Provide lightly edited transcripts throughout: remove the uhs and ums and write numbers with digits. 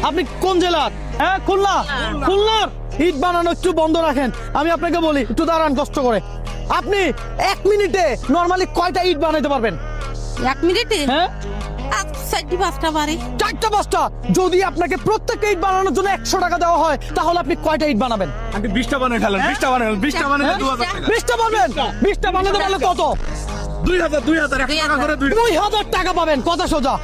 আপনি কোন জেলার? হ্যাঁ, খুলনা। খুলনার ইট বানানো একটু বন্ধ রাখেন। আমি আপনাকে বলি, একটু দাঁড়ান কষ্ট করে। আপনি 1 মিনিটে নরমালি কয়টা ইট বানাইতে পারবেন? 1 মিনিটে হ্যাঁ, 4-5টা পারি। 4টা-5টা। যদি আপনাকে প্রত্যেকটা ইট বানানোর জন্য 100 টাকা দেওয়া হয়, তাহলে আপনি কয়টা ইট বানাবেন? আন্টি 20টা বানিয়ে ফেলেন, 20টা বানাবেন, 20টা বানালে 2000 টাকা। 20টা পারবেন? 20টা বানাতে পারলে কত? 2000 1 টাকা করে 2000। 2000 টাকা পাবেন, কথা সোজা।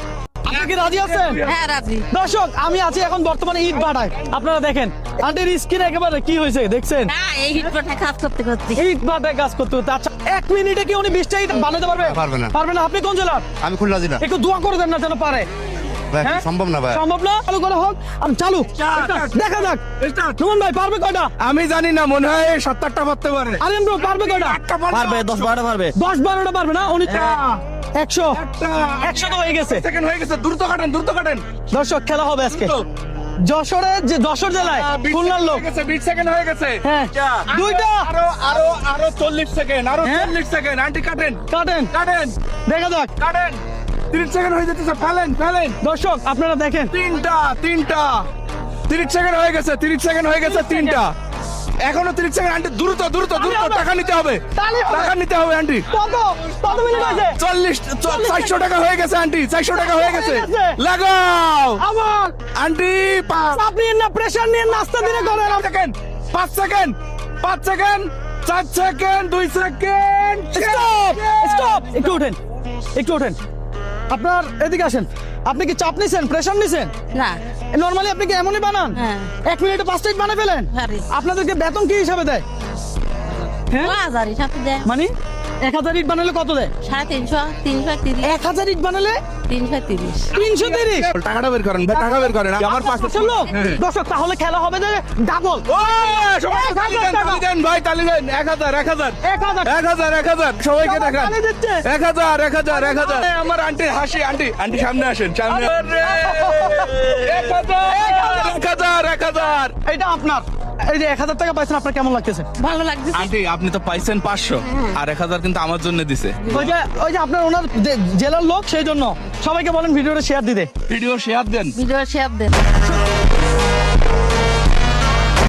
আপনি কি রাজি আছেন? হ্যাঁ রাজি। দর্শক, আমি আছি এখন বর্তমানে ইট বানাই। আপনারা দেখেন আন্টির স্কিন একেবারে কি হয়েছে দেখছেন? হ্যাঁ, এই হিটপাটা কাজ করতে করতে ইট বানায় কাজ করতে হতে। আচ্ছা, 1 মিনিটে কি উনি 20টা ইট বানাতে পারবে? পারবে না। পারবে না। আপনি কোন জেলার? আমি খুলনা জেলা। একটু দোয়া করে দেন না যেন পারে। ভাই হ্যাঁ? সম্ভব না ভাই। সম্ভব না? চালু করে হোক। আমি চালু। দেখা যাক। সুমন ভাই পারবে কয়টা? আমি জানি না, মনে হয় 7-8টা পারতে পারে। আরেন ব্রো পারবে কয়টা? পারবে 10-12টা পারবে। 10-12টা পারবে না? উনি 100 100 তো হয়ে গেছে। সেকেন্ড হয়ে গেছে, দ্রুত কাটেন, দ্রুত কাটেন। দর্শক, খেলা হবে আজকে যশোর জেলায় 20 খুলনার লোক। হয়ে গেছে, 20 সেকেন্ড হয়ে গেছে। হ্যাঁ, দুইটা। আরো 40 সেকেন্ড, আরো হ্যাঁ? 40 সেকেন্ড। আন্টি কাটেন, কাটেন, কাটেন, দেখা যাক। কাটেন। 30 সেকেন্ড হয়ে যেতেছে, ফেলেন, ফেলেন। দর্শক, আপনারা দেখেন। 3টা 30 সেকেন্ড হয়ে গেছে, 30 সেকেন্ড হয়ে গেছে, 3টা। এখনো 30 সেকেন্ড। আন্টি দ্রুত দ্রুত দ্রুত টাকা নিতে হবে, তালি হবে। টাকা নিতে হবে আন্টি। কত মিনিট আছে? 400 টাকা হয়ে গেছে আন্টি, 400 টাকা হয়ে গেছে। হয়ে গেছে। লাগাও আবার আন্টি। চাপ নিন না, প্রেসার নিন না, আস্তে ধীরে করেন। 5 second, 5 second, 4 second, 2 second. Stop, stop. একটু ওঠেন, একটু ওঠেন। আপনার এদিকে আসেন। আপনি কি চাপ নিছেন, প্রেসার নিছেন? না নরমালি আপনি কি এমনই বানান? হ্যাঁ। 1 মিনিটে 5টা ইট বানায় ফেলেন? পারি। আপনাদেরকে বেতন কি হিসাবে দেয়? হ্যাঁ, হাজারি সাথে দেয় মানে 1000 ইট বানালে কত দেয়? 350 330 1000 ইট বানালে 330। 330। টাকাটা বের করেন ভাই, টাকা বের করেন। আমার পাশে পাশের লোক। দর্শক, তাহলে খেলা হবে যে ডাবল। সবাই তালি দেন, তালি দেন ভাই, তালি দেন। 1000 1000 1000 সবাইকে দেখান। 1000 আমার আন্টির হাসি। আন্টি আন্টি সামনে আসেন, সামনে। 1000 এটা আপনার। এই যে 1000 টাকা পাইছেন, আপনার কেমন লাগতেছে? ভালো লাগছে। আন্টি আপনি তো পাইছেন 500, আর 1000 কিন্তু আমার জন্য দিছে। ওই যে আপনার ওনার জেলার লোক, সেই জন্য সবাইকে বলেন ভিডিওটা শেয়ার দিতে। ভিডিও শেয়ার দেন। ভিডিও শেয়ার দেন।